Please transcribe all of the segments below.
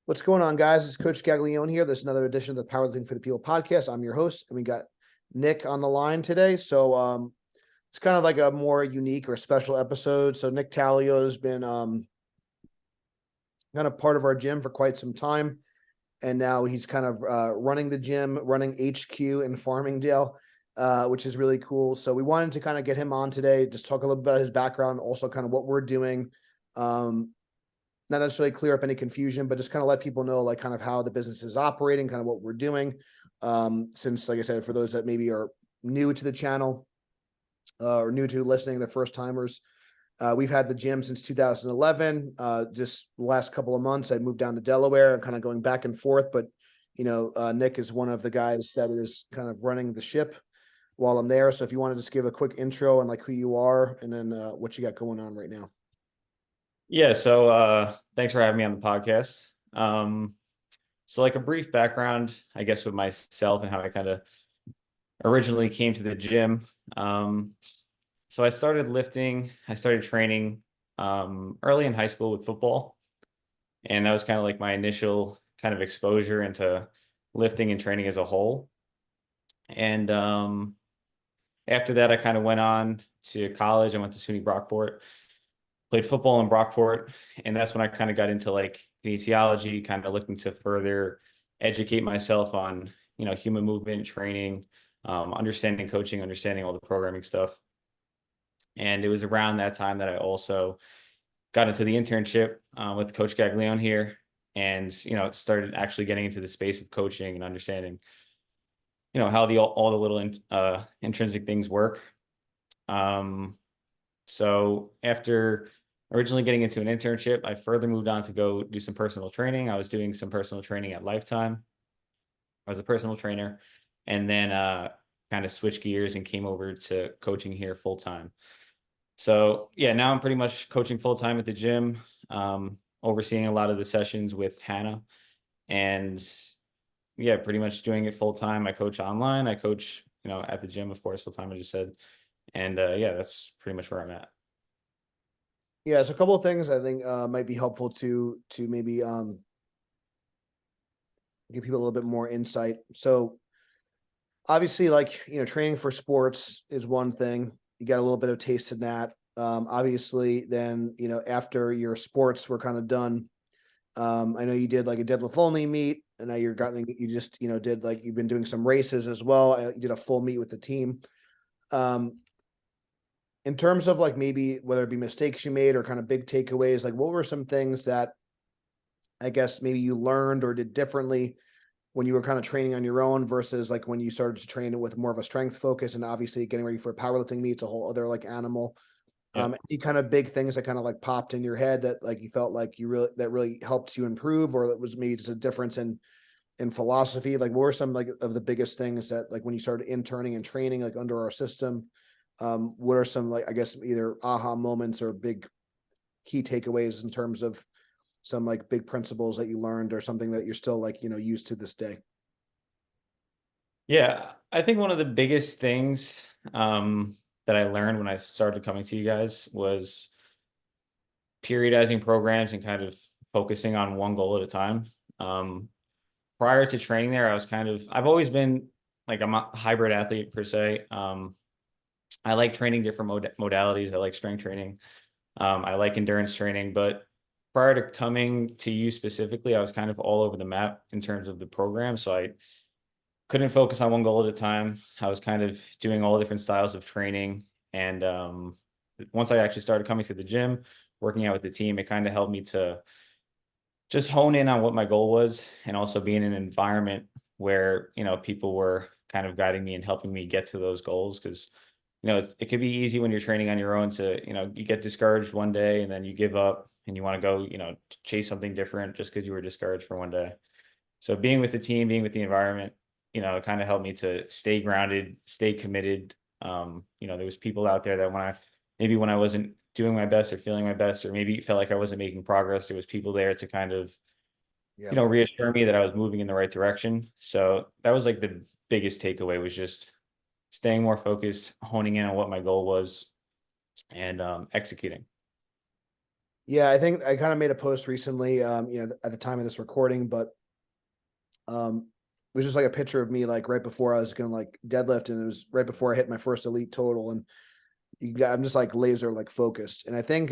What's going on, guys? It's Coach Gaglione here. This is another edition of the Powerlifting for the People podcast. I'm your host, and we got Nick on the line today. So it's kind of like a more unique or special episode. So Nick Talio has been kind of part of our gym for quite some time, and now he's kind of running the gym, running HQ in Farmingdale, which is really cool. So we wanted to kind of get him on today, just talk a little bit about his background, also kind of what we're doing. Not necessarily clear up any confusion, but just kind of let people know like kind of how the business is operating, kind of what we're doing. Since, like I said, for those that maybe are new to the channel or new to listening, the first timers, we've had the gym since 2011. Just the last couple of months, I moved down to Delaware. I'm kind of going back and forth, but Nick is one of the guys that is kind of running the ship while I'm there. So if you want to just give a quick intro and like who you are, and then what you got going on right now. Yeah, so thanks for having me on the podcast. So like a brief background, I guess, with myself and how I kind of originally came to the gym. So I started lifting, I started training early in high school with football. And that was kind of like my initial kind of exposure into lifting and training as a whole. And after that, I kind of went on to college. I went to SUNY Brockport, played football in Brockport, and that's when I kind of got into like kinesiology, kind of looking to further educate myself on, human movement training, understanding coaching, understanding all the programming stuff. And it was around that time that I also got into the internship with Coach Gaglione here, and started actually getting into the space of coaching and understanding, how all the little intrinsic things work. So after originally getting into an internship, I further moved on to go do some personal training. I was doing some personal training at Lifetime. I was a personal trainer, and then kind of switched gears and came over to coaching here full time. So yeah, now I'm pretty much coaching full time at the gym, overseeing a lot of the sessions with Hannah, and yeah, pretty much doing it full time. I coach online. I coach, at the gym, of course, full time. I just said, and yeah, that's pretty much where I'm at. Yeah, so a couple of things I think might be helpful to maybe give people a little bit more insight. So obviously, like training for sports is one thing. You got a little bit of taste in that. Obviously, then after your sports were kind of done, I know you did like a deadlift only meet, and now you just did like you've been doing some races as well. You did a full meet with the team. Um, in terms of like maybe whether it be mistakes you made or kind of big takeaways, like what were some things that I guess maybe you learned or did differently when you were kind of training on your own versus like when you started to train it with more of a strength focus, and obviously getting ready for a powerlifting meet, it's a whole other like animal. Yeah. Any kind of big things that kind of like popped in your head that like you felt like that really helped you improve, or that was maybe just a difference in philosophy? Like what were some like of the biggest things that like when you started interning and training like under our system? What are some like I guess either aha moments or big key takeaways in terms of some like big principles that you learned or something that you're still like used to this day? Yeah, I think one of the biggest things that I learned when I started coming to you guys was periodizing programs and kind of focusing on one goal at a time. Um, Prior to training there, I've always been like I'm a hybrid athlete per se. I like training different modalities. I like strength training. I like endurance training, but prior to coming to you specifically, I was kind of all over the map in terms of the program. So I couldn't focus on one goal at a time. I was kind of doing all different styles of training. And once I actually started coming to the gym, working out with the team, it kind of helped me to just hone in on what my goal was, and also be in an environment where, people were kind of guiding me and helping me get to those goals. Cause, it could be easy when you're training on your own to, you get discouraged one day and then you give up and you want to go, chase something different just because you were discouraged for one day. So being with the team, being with the environment, it kind of helped me to stay grounded, stay committed. There was people out there that when I wasn't doing my best or feeling my best, or maybe felt like I wasn't making progress, there was people there to kind of, Yeah. reassure me that I was moving in the right direction. So that was like the biggest takeaway, was just staying more focused, honing in on what my goal was, and executing. Yeah, I think I kind of made a post recently, at the time of this recording, but it was just like a picture of me like right before I was gonna like deadlift, and it was right before I hit my first elite total, and I'm just like laser like focused, and I think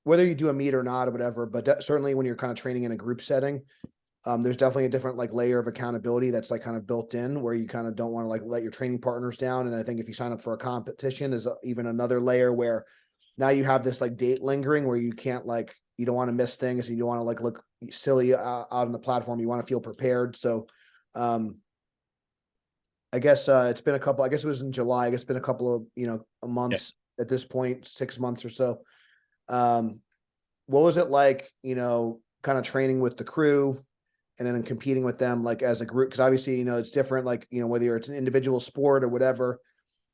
whether you do a meet or not or whatever, but certainly when you're kind of training in a group setting, there's definitely a different like layer of accountability that's like kind of built in where you kind of don't want to like let your training partners down. And I think if you sign up for a competition is even another layer where now you have this like date lingering where you can't like, you don't want to miss things. You don't want to like look silly out on the platform. You want to feel prepared. So, um, I guess it's been a couple, I guess it was in July. I guess it's been a couple of, Yeah. months at this point, 6 months or so. Um, what was it like, kind of training with the crew and then competing with them like as a group? Because obviously, it's different, like, whether it's an individual sport or whatever.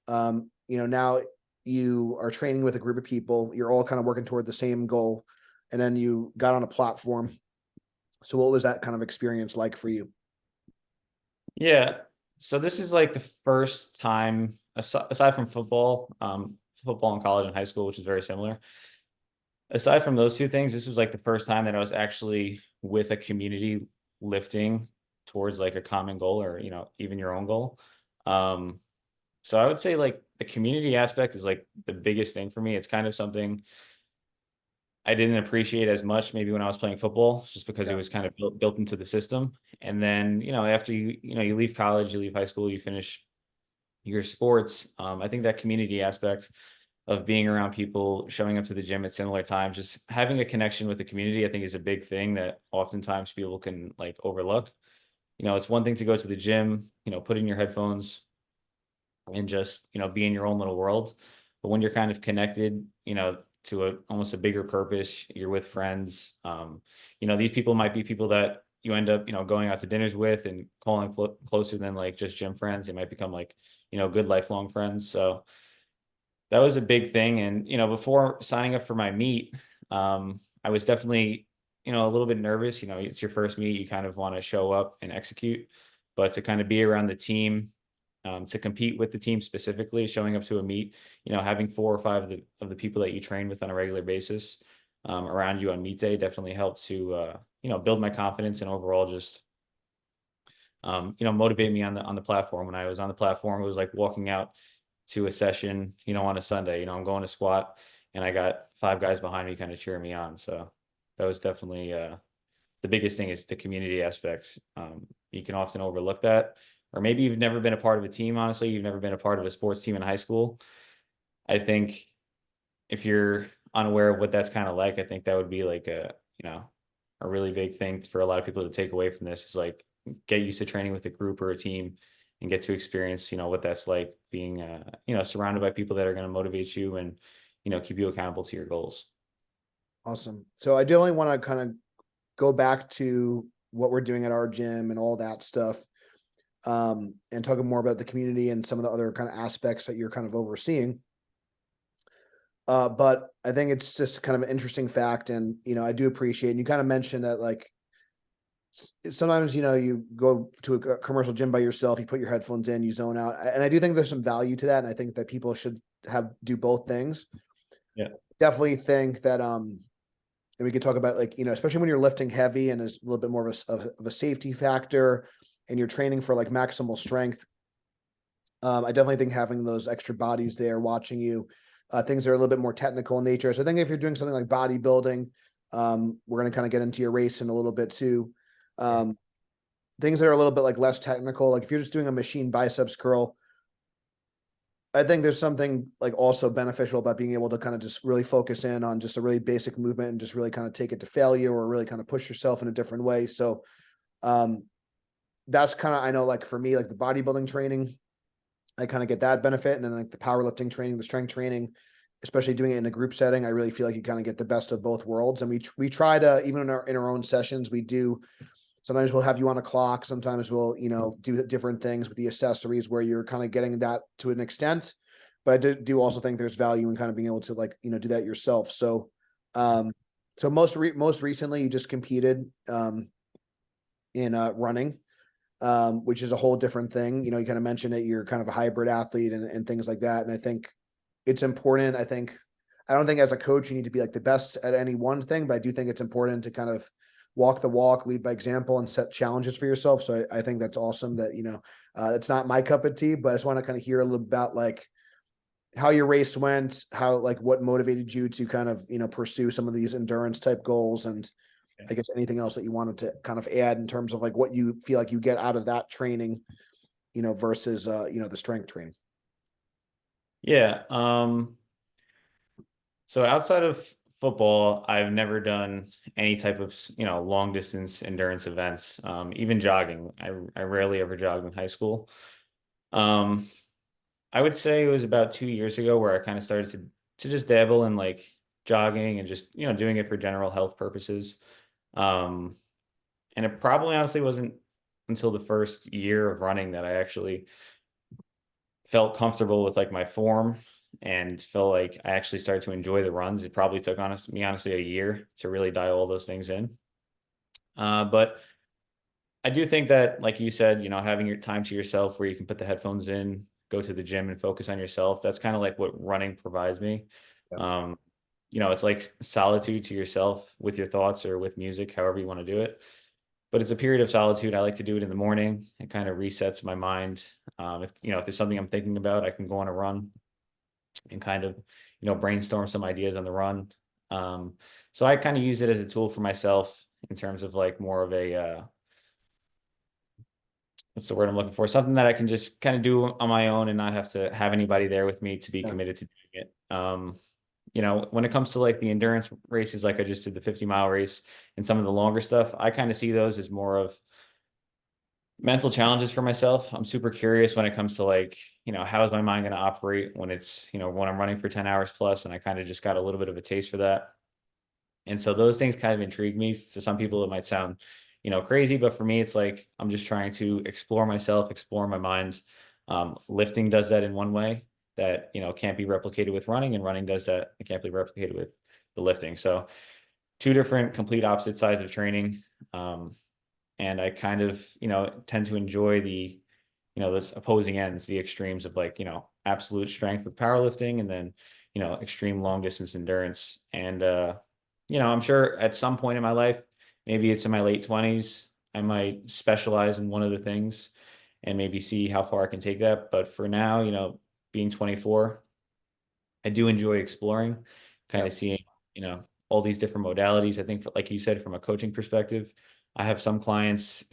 Now you are training with a group of people, you're all kind of working toward the same goal, and then you got on a platform. So what was that kind of experience like for you? Yeah. So this is like the first time, aside from football in college and high school, which is very similar. Aside from those two things, this was like the first time that I was actually with a community lifting towards like a common goal or, even your own goal. Um, so I would say like the community aspect is like the biggest thing for me. It's kind of something I didn't appreciate as much maybe when I was playing football, just because it Yeah. was kind of built into the system. And then, after you leave college, you leave high school, you finish your sports. I think that community aspect of being around people, showing up to the gym at similar times, just having a connection with the community, I think is a big thing that oftentimes people can like overlook. It's one thing to go to the gym, put in your headphones and just, be in your own little world. But when you're kind of connected, to almost a bigger purpose, you're with friends. These people might be people that you end up, going out to dinners with and calling closer than like just gym friends. They might become like, good lifelong friends. So that was a big thing. And, before signing up for my meet, I was definitely, a little bit nervous. It's your first meet, you kind of want to show up and execute, but to kind of be around the team, to compete with the team specifically, showing up to a meet, having 4 or 5 of the people that you train with on a regular basis around you on meet day definitely helped to, build my confidence and overall just, motivate me on the platform. When I was on the platform, it was like walking out to a session, on a Sunday. I'm going to squat and I got 5 guys behind me kind of cheering me on. So that was definitely the biggest thing is the community aspects. You can often overlook that, or maybe you've never been a part of a team. Honestly, you've never been a part of a sports team in high school. I think if you're unaware of what that's kind of like, I think that would be like a really big thing for a lot of people to take away from this is like get used to training with a group or a team and get to experience, what that's like being, surrounded by people that are going to motivate you and, keep you accountable to your goals. Awesome. So I definitely want to kind of go back to what we're doing at our gym and all that stuff, and talking more about the community and some of the other kind of aspects that you're kind of overseeing. But I think it's just kind of an interesting fact, and I do appreciate. And you kind of mentioned that, like, sometimes you go to a commercial gym by yourself, you put your headphones in, you zone out, and I do think there's some value to that, and I think that people should do both things. Yeah. Definitely think that and we could talk about, like, especially when you're lifting heavy and there's a little bit more of a safety factor, and you're training for like maximal strength. I definitely think having those extra bodies there watching you, things that are a little bit more technical in nature. So I think if you're doing something like bodybuilding, we're going to kind of get into your race in a little bit too. Um, Things that are a little bit like less technical, like if you're just doing a machine biceps curl, I think there's something like also beneficial about being able to kind of just really focus in on just a really basic movement and just really kind of take it to failure or really kind of push yourself in a different way. So um, that's kind of, I know, like for me, like the bodybuilding training, I kind of get that benefit. And then like the powerlifting training, the strength training, especially doing it in a group setting, I really feel like you kind of get the best of both worlds. And we try to, even in our own sessions, we do, sometimes we'll have you on a clock. Sometimes we'll, do different things with the accessories where you're kind of getting that to an extent. But I do also think there's value in kind of being able to, like, do that yourself. So, um, so most recently you just competed, in running, which is a whole different thing. You kind of mentioned that you're kind of a hybrid athlete and things like that. And I think it's important. I think I don't think as a coach, you need to be like the best at any one thing, but I do think it's important to kind of walk the walk, lead by example, and set challenges for yourself. So I think that's awesome that, it's not my cup of tea, but I just want to kind of hear a little about like how your race went, how, like, what motivated you to kind of, pursue some of these endurance type goals. And I guess anything else that you wanted to kind of add in terms of like what you feel like you get out of that training, versus, the strength training. Yeah. So outside of football, I've never done any type of, long distance endurance events. Even jogging. I rarely ever jogged in high school. Um, I would say it was about 2 years ago where I kind of started to just dabble in like jogging and just, doing it for general health purposes. Um, and it probably honestly wasn't until the first year of running that I actually felt comfortable with like my form and felt like I actually started to enjoy the runs. It probably took me honestly a year to really dial all those things in. But I do think that, like you said, having your time to yourself where you can put the headphones in, go to the gym and focus on yourself. That's kind of like what running provides me. Yeah. Um, it's like solitude to yourself with your thoughts or with music, however you want to do it. But it's a period of solitude. I like to do it in the morning. It kind of resets my mind. If there's something I'm thinking about, I can go on a run and kind of, brainstorm some ideas on the run. So I kind of use it as a tool for myself in terms of like more of a, what's the word I'm looking for? Something that I can just kind of do on my own and not have to have anybody there with me to be Yeah. committed to doing it. When it comes to like the endurance races, like I just did the 50-mile race and some of the longer stuff, I kind of see those as more of mental challenges for myself. I'm super curious when it comes to like, how is my mind going to operate when it's, when I'm running for 10 hours plus, and I kind of just got a little bit of a taste for that. And so those things kind of intrigue me. To some people, it might sound, crazy, but for me, it's like I'm just trying to explore myself, explore my mind. Lifting does that in one way that, can't be replicated with running, and running does that. It can't be replicated with the lifting. So two different complete opposite sides of training. And I kind of, tend to enjoy the, this opposing ends, the extremes of like, absolute strength with powerlifting, and then, extreme long distance endurance. And, I'm sure at some point in my life, maybe it's in my late 20s, I might specialize in one of the things and maybe see how far I can take that. But for now, being 24, I do enjoy exploring, kind Yeah. of seeing, all these different modalities. I think, like you said, from a coaching perspective, I have some clients,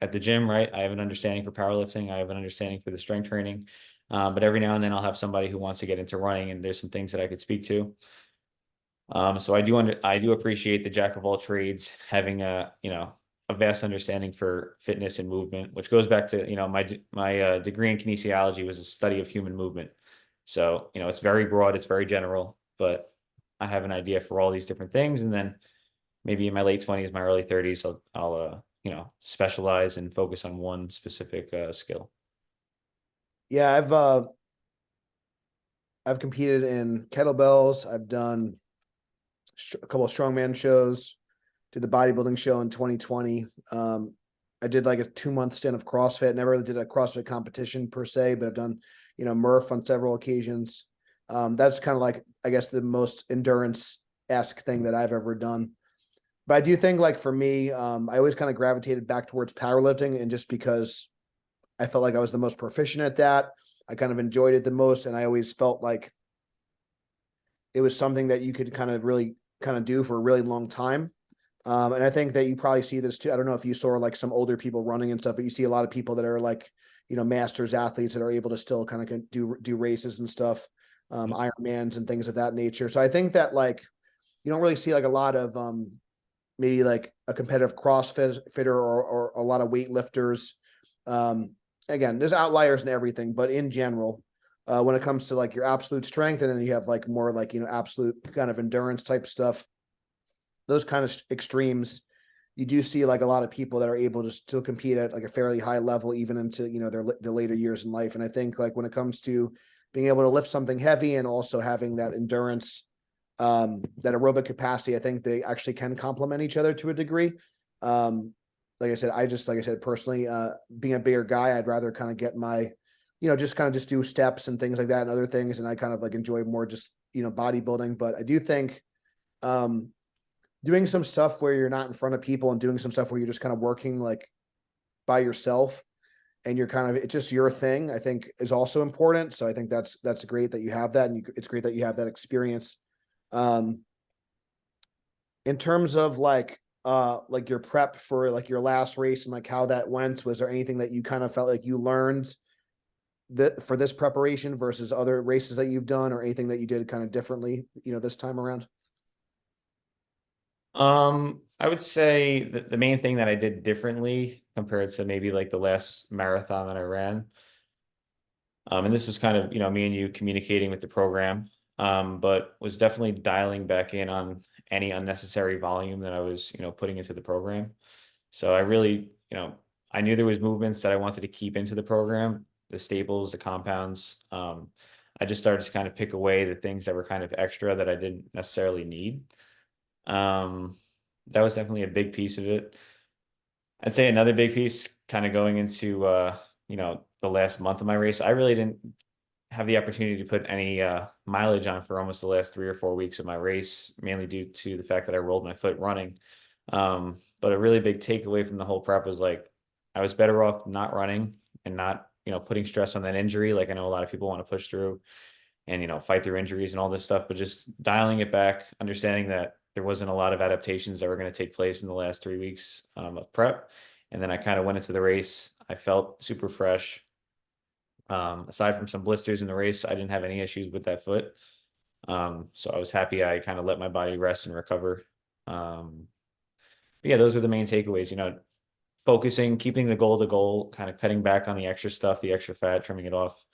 at the gym, right? I have an understanding for powerlifting. I have an understanding for the strength training. But every now and then I'll have somebody who wants to get into running, and there's some things that I could speak to. So I do appreciate the jack of all trades having a vast understanding for fitness and movement, which goes back to, my degree in kinesiology was a study of human movement. So, it's very broad, it's very general, but I have an idea for all these different things. And then maybe in my late 20s, my early 30s, I'll specialize and focus on one specific skill. Yeah. I've competed in kettlebells. I've done a couple of strongman shows, did the bodybuilding show in 2020. I did like a 2 month stint of CrossFit. Never really did a CrossFit competition per se, but I've done, Murph on several occasions. That's kind of like, I guess, the most endurance-esque thing that I've ever done. But I do think, like, for me, I always kind of gravitated back towards powerlifting, and just because I felt like I was the most proficient at that, I kind of enjoyed it the most. And I always felt like it was something that you could kind of really kind of do for a really long time. And I think that you probably see this too. I don't know if you saw like some older people running and stuff, but you see a lot of people that are like, masters athletes that are able to still kind of do races and stuff, Ironmans and things of that nature. So I think that, like, you don't really see like a lot of maybe like a competitive CrossFitter or a lot of weightlifters. Again, there's outliers and everything, but in general, when it comes to like your absolute strength, and then you have like more like, absolute kind of endurance type stuff, those kind of extremes, you do see like a lot of people that are able to still compete at like a fairly high level, even into, their later years in life. And I think, like, when it comes to being able to lift something heavy and also having that endurance, that aerobic capacity, I think they actually can complement each other to a degree. Like I said, personally, being a bigger guy, I'd rather kind of get my, just kind of just do steps and things like that and other things. And I kind of like enjoy more just bodybuilding, but I do think, doing some stuff where you're not in front of people and doing some stuff where you're just kind of working like by yourself and you're kind of, it's just your thing, I think is also important. So I think that's great that you have that. And it's great that you have that experience. In terms of like your prep for like your last race and like how that went, was there anything that you kind of felt like you learned that for this preparation versus other races that you've done, or anything that you did kind of differently, this time around? I would say that the main thing that I did differently compared to maybe like the last marathon that I ran, and this was kind of, me and you communicating with the program, but was definitely dialing back in on any unnecessary volume that I was, putting into the program. So I really, I knew there was movements that I wanted to keep into the program, the staples, the compounds. I just started to kind of pick away the things that were kind of extra that I didn't necessarily need. That was definitely a big piece of it. I'd say another big piece kind of going into, the last month of my race, I really didn't have the opportunity to put any mileage on for almost the last 3 or 4 weeks of my race, mainly due to the fact that I rolled my foot running. But a really big takeaway from the whole prep was like, I was better off not running and not, putting stress on that injury. Like I know a lot of people want to push through and, fight through injuries and all this stuff, but just dialing it back, understanding that there wasn't a lot of adaptations that were going to take place in the last 3 weeks of prep. And then I kind of went into the race. I felt super fresh. Aside from some blisters in the race, I didn't have any issues with that foot. So I was happy I kind of let my body rest and recover. But yeah, those are the main takeaways, focusing, keeping the goal, kind of cutting back on the extra stuff, the extra fat, trimming it off.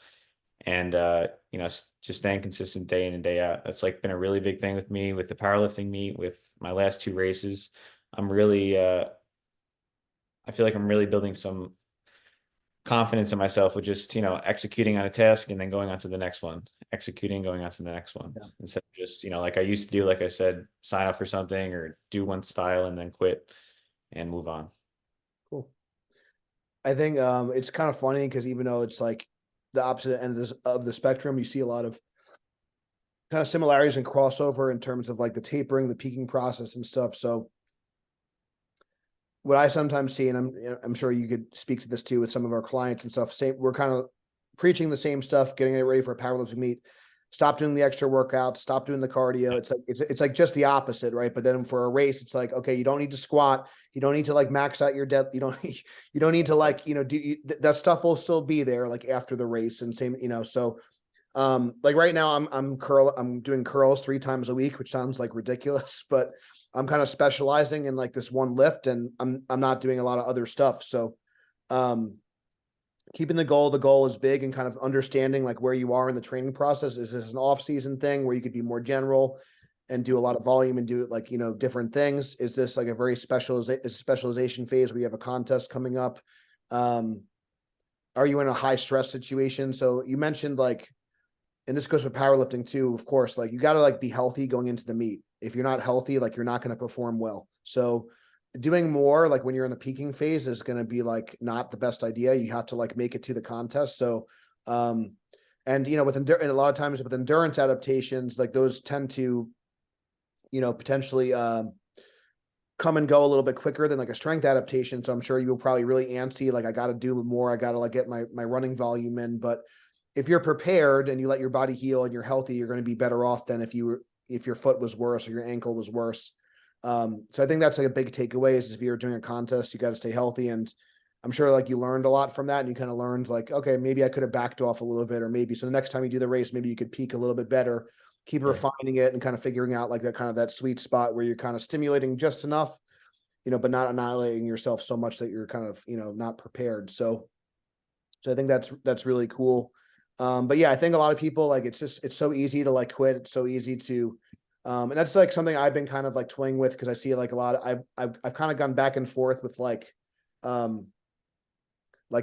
And, just staying consistent day in and day out. That's like been a really big thing with me with the powerlifting meet, with my last 2 races. I'm really, I feel like I'm really building some confidence in myself with just, executing on a task and then going on to the next one, executing, going on to the next one. Yeah. Instead of just, like I used to do, like I said, sign up for something or do one style and then quit and move on. Cool. I think it's kind of funny because even though it's like the opposite end of the spectrum, you see a lot of kind of similarities and crossover in terms of like the tapering, the peaking process and stuff. So what I sometimes see, and I'm sure you could speak to this too with some of our clients and stuff, we're kind of preaching the same stuff, getting it ready for a powerlifting meet. Stop doing the extra workouts, stop doing the cardio. It's like just the opposite, right? But then for a race, it's like, okay, you don't need to squat, you don't need to like max out your depth, you don't need to like, that stuff will still be there like after the race and same, so like right now I'm doing curls 3 times a week, which sounds like ridiculous, but I'm kind of specializing in like this one lift and I'm not doing a lot of other stuff. So keeping the goal is big, and kind of understanding like where you are in the training process. Is this an off-season thing where you could be more general and do a lot of volume and do it like, different things? Is this like a very specialization phase where you have a contest coming up? Are you in a high stress situation? So you mentioned like, and this goes for powerlifting too, of course, like you got to like be healthy going into the meet. If you're not healthy, like you're not going to perform well. So doing more like when you're in the peaking phase is going to be like not the best idea. You have to like make it to the contest. So, and with and a lot of times with endurance adaptations, like those tend to, potentially come and go a little bit quicker than like a strength adaptation. So I'm sure you'll probably really antsy, like I got to do more. I got to like get my running volume in. But if you're prepared and you let your body heal and you're healthy, you're going to be better off than if your foot was worse or your ankle was worse. So I think that's like a big takeaway is if you're doing a contest, you got to stay healthy. And I'm sure like you learned a lot from that, and you kind of learned like, okay, maybe I could have backed off a little bit, or maybe, so the next time you do the race, maybe you could peak a little bit better, keep refining it and kind of figuring out like that sweet spot where you're kind of stimulating just enough, but not annihilating yourself so much that you're kind of, not prepared. So I think that's really cool. But yeah, I think a lot of people like, it's so easy to like quit. It's so easy to, and that's like something I've been kind of like toying with, because I see like a lot of, I've kind of gone back and forth with like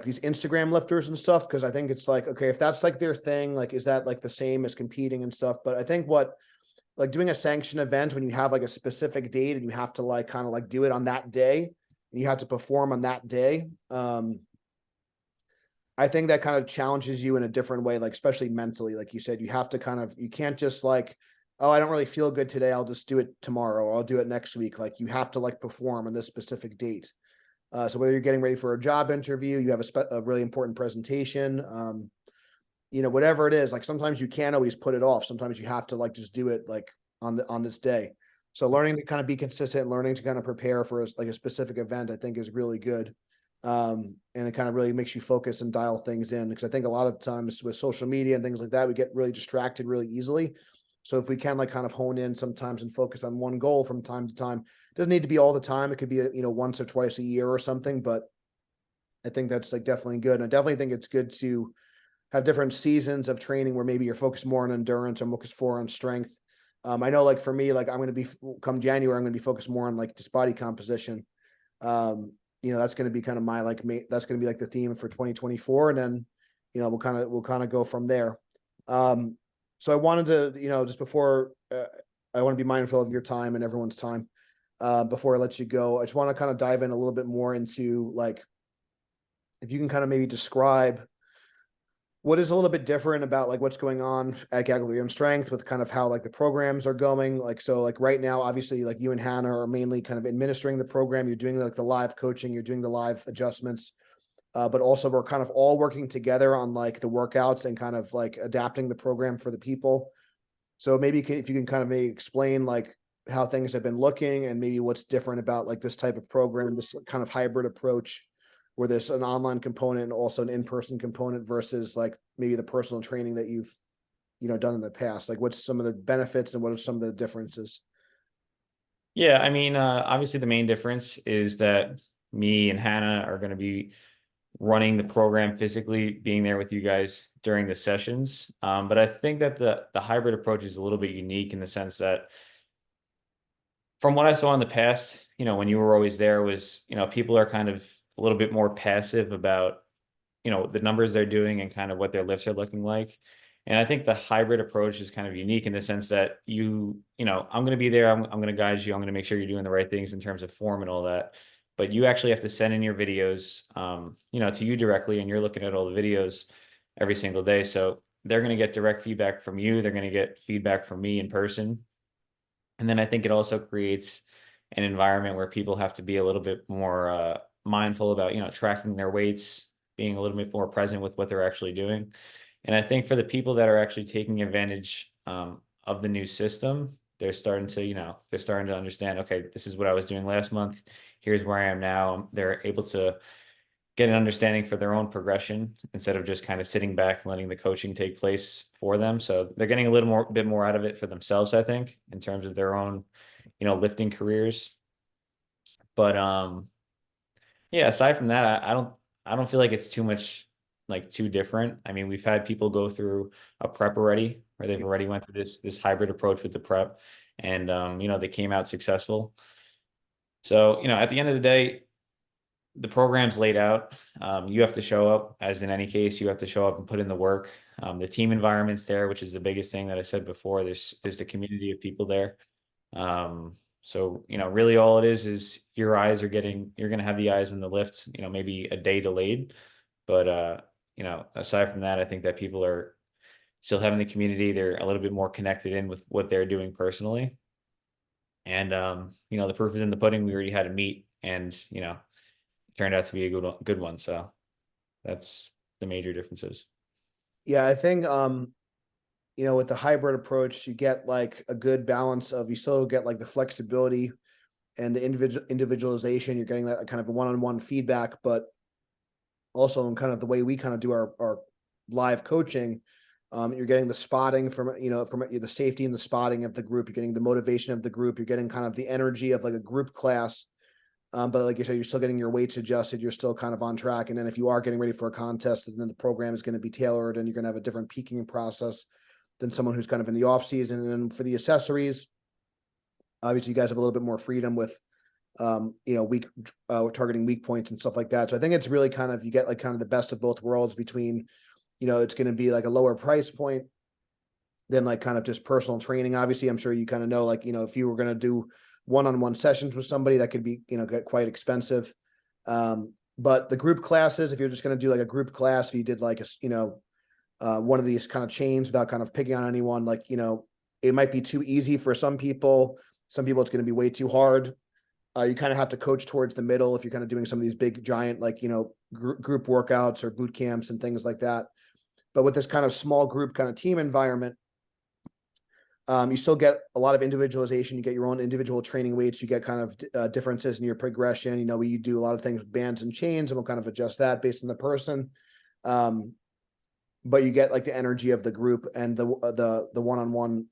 these Instagram lifters and stuff. Cause I think it's like, okay, if that's like their thing, like, is that like the same as competing and stuff? But I think what, like doing a sanctioned event when you have like a specific date and you have to like kind of like do it on that day and you have to perform on that day. I think that kind of challenges you in a different way, like especially mentally, like you said, you have to kind of, you can't just like, oh, I don't really feel good today, I'll just do it tomorrow, I'll do it next week. Like you have to like perform on this specific date. So whether you're getting ready for a job interview, you have a really important presentation, whatever it is, like sometimes you can't always put it off. Sometimes you have to like just do it like on this day. So learning to kind of be consistent, learning to kind of prepare for like a specific event, I think is really good. And it kind of really makes you focus and dial things in, because I think a lot of times with social media and things like that, we get really distracted really easily. So if we can like kind of hone in sometimes and focus on one goal from time to time, it doesn't need to be all the time. It could be, once or twice a year or something, but I think that's like definitely good. And I definitely think it's good to have different seasons of training where maybe you're focused more on endurance or focused more on strength. I know like for me, like I'm going to be come January, I'm going to be focused more on like just body composition. That's going to be kind of my that's going to be like the theme for 2024. And then, we'll kind of go from there. So I wanted to, just before I want to be mindful of your time and everyone's time. Before I let you go, I just want to kind of dive in a little bit more into like, if you can kind of maybe describe what is a little bit different about like what's going on at Gaglione Strength with kind of how like the programs are going. Like, so like right now, obviously like you and Hannah are mainly kind of administering the program. You're doing like the live coaching, you're doing the live adjustments, but also we're kind of all working together on like the workouts and kind of like adapting the program for the people. So maybe if you can kind of maybe explain like how things have been looking and maybe what's different about like this type of program, this kind of hybrid approach where there's an online component and also an in-person component versus like maybe the personal training that you've, done in the past. Like what's some of the benefits and what are some of the differences? Yeah, I mean, obviously the main difference is that me and Hannah are going to be running the program physically, being there with you guys during the sessions. But I think that the hybrid approach is a little bit unique in the sense that from what I saw in the past, when you were always there was, people are kind of a little bit more passive about, the numbers they're doing and kind of what their lifts are looking like. And I think the hybrid approach is kind of unique in the sense that I'm going to be there. I'm going to guide you. I'm going to make sure you're doing the right things in terms of form and all that. But you actually have to send in your videos, to you directly, and you're looking at all the videos every single day. So they're going to get direct feedback from you. They're going to get feedback from me in person. And then I think it also creates an environment where people have to be a little bit more mindful about, tracking their weights, being a little bit more present with what they're actually doing. And I think for the people that are actually taking advantage of the new system, they're starting to understand, okay, this is what I was doing last month. Here's where I am now. They're able to get an understanding for their own progression instead of just kind of sitting back and letting the coaching take place for them. So they're getting a bit more out of it for themselves, I think, in terms of their own, lifting careers. But yeah, aside from that, I don't feel like it's too much like too different. I mean, we've had people go through a prep already, where they've already went through this hybrid approach with the prep, and they came out successful. So, at the end of the day, the program's laid out. You have to show up, as in any case, you have to show up and put in the work. The team environment's there, which is the biggest thing that I said before. There's the community of people there. So, really all it is you're going to have the eyes on the lifts, maybe a day delayed. But, aside from that, I think that people are still having the community. They're a little bit more connected in with what they're doing personally. And, the proof is in the pudding. We already had a meet and, it turned out to be a good one. So that's the major differences. Yeah, I think, with the hybrid approach, you get like a good balance of, you still get like the flexibility and the individualization. You're getting that kind of one-on-one feedback, but also in kind of the way we kind of do our live coaching, you're getting the spotting from the safety and the spotting of the group. You're getting the motivation of the group. You're getting kind of the energy of like a group class. But like you said, you're still getting your weights adjusted. You're still kind of on track. And then if you are getting ready for a contest, then the program is going to be tailored and you're going to have a different peaking process than someone who's kind of in the off season. And then for the accessories, obviously you guys have a little bit more freedom with, targeting weak points and stuff like that. So I think it's really kind of, you get like kind of the best of both worlds between, it's going to be like a lower price point than like kind of just personal training. Obviously, I'm sure you kind of know, like, if you were going to do one-on-one sessions with somebody, that could be, get quite expensive. But the group classes, if you're just going to do like a group class, if you did like one of these kind of chains without kind of picking on anyone, like, it might be too easy for some people. Some people it's going to be way too hard. You kind of have to coach towards the middle if you're kind of doing some of these big giant, like, group workouts or boot camps and things like that. But with this kind of small group kind of team environment, you still get a lot of individualization. You get your own individual training weights. You get kind of differences in your progression. We do a lot of things with bands and chains, and we'll kind of adjust that based on the person. But you get like the energy of the group and the one-on-one,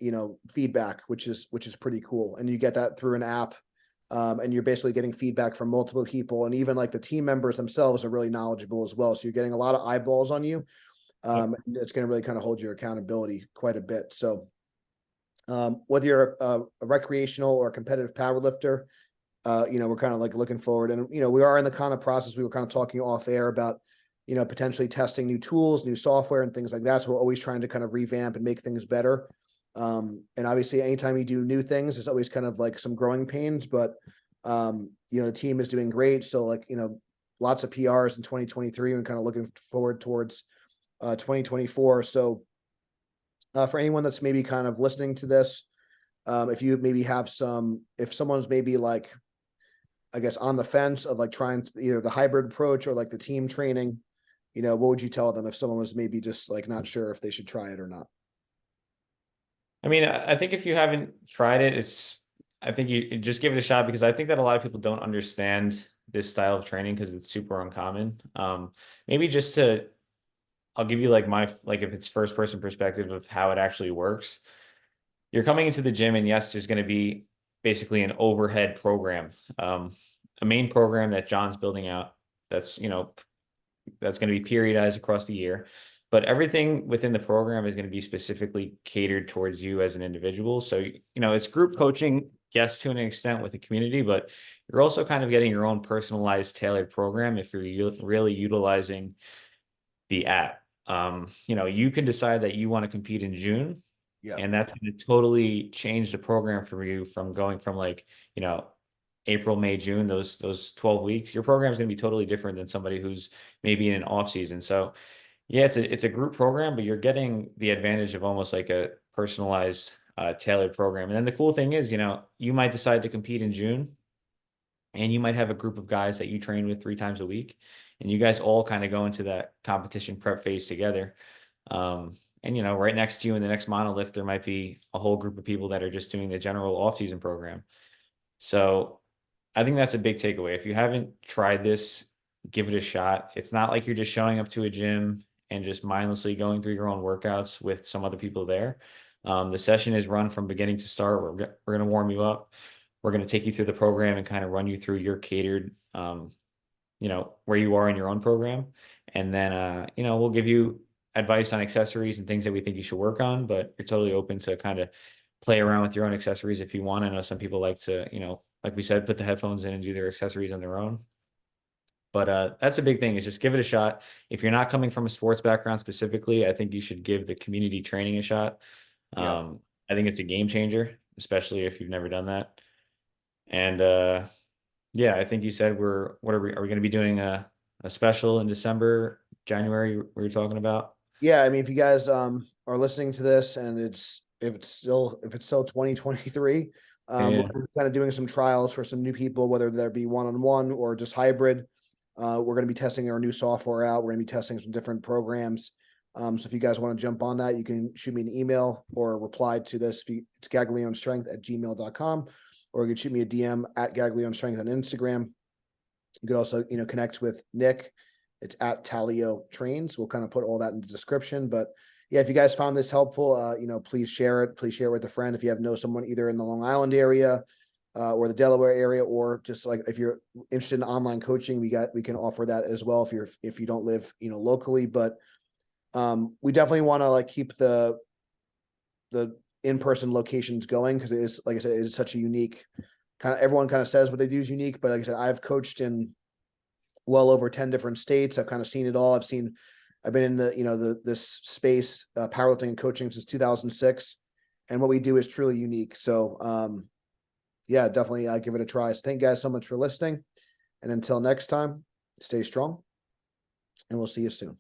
feedback, which is pretty cool. And you get that through an app. And you're basically getting feedback from multiple people, and even like the team members themselves are really knowledgeable as well. So you're getting a lot of eyeballs on you. It's going to really kind of hold your accountability quite a bit. So whether you're a recreational or competitive powerlifter, we're kind of like looking forward, and we are in the kind of process. We were kind of talking off air about potentially testing new tools, new software, and things like that. So we're always trying to kind of revamp and make things better. And obviously anytime you do new things, it's always kind of like some growing pains, but the team is doing great. So like, lots of PRs in 2023 and kind of looking forward towards 2024. So for anyone that's maybe kind of listening to this, if you maybe have if someone's maybe like, I guess, on the fence of like trying either the hybrid approach or like the team training, what would you tell them if someone was maybe just like not sure if they should try it or not? I mean, I think if you haven't tried it, I think you just give it a shot, because I think that a lot of people don't understand this style of training because it's super uncommon. Maybe I'll give you like if it's first person perspective of how it actually works. You're coming into the gym, and yes, there's going to be basically an overhead program, a main program that John's building out. That's going to be periodized across the year. But everything within the program is going to be specifically catered towards you as an individual. So, it's group coaching, yes, to an extent with the community, but you're also kind of getting your own personalized, tailored program if you're really utilizing the app. You can decide that you want to compete in June. Yeah. And that's going to totally change the program for you from going from like, April, May, June, those 12 weeks. Your program is going to be totally different than somebody who's maybe in an off season. So yeah, it's a group program, but you're getting the advantage of almost like a personalized, tailored program. And then the cool thing is, you might decide to compete in June, and you might have a group of guys that you train with 3 times a week, and you guys all kind of go into that competition prep phase together. And right next to you in the next monolift, there might be a whole group of people that are just doing the general off-season program. So I think that's a big takeaway. If you haven't tried this, give it a shot. It's not like you're just showing up to a gym and just mindlessly going through your own workouts with some other people there. The session is run from beginning to start. We're going to warm you up. We're going to take you through the program and kind of run you through your catered, where you are in your own program. And then, we'll give you advice on accessories and things that we think you should work on, but you're totally open to kind of play around with your own accessories if you want. I know some people like to, like we said, put the headphones in and do their accessories on their own. But that's a big thing, is just give it a shot. If you're not coming from a sports background specifically, I think you should give the community training a shot. Yeah. I think it's a game changer, especially if you've never done that. And yeah, I think you said are we going to be doing a special in December, January we were talking about? Yeah, I mean, if you guys are listening to this and if it's still 2023, Yeah. we're kind of doing some trials for some new people, whether there be one-on-one or just hybrid. We're going to be testing our new software out. We're going to be testing some different programs. So if you guys want to jump on that, you can shoot me an email or reply to this. It's gaglionestrength@gmail.com, or you can shoot me a DM at gaglionestrength on Instagram. You could also, connect with Nick. It's at Talio Trains. We'll kind of put all that in the description. But yeah, if you guys found this helpful, please share it. Please share it with a friend. If you know someone either in the Long Island area or the Delaware area, or just like if you're interested in online coaching, we can offer that as well if you don't live locally. But we definitely want to keep the in-person locations going, because it is, like I said, it is such a unique kind of, everyone kind of says what they do is unique, but like I said, I've coached in well over 10 different states. I've kind of seen it all. I've been in this space, powerlifting and coaching, since 2006. And what we do is truly unique. So, yeah, definitely give it a try. So thank you guys so much for listening. And until next time, Stay strong, and we'll see you soon.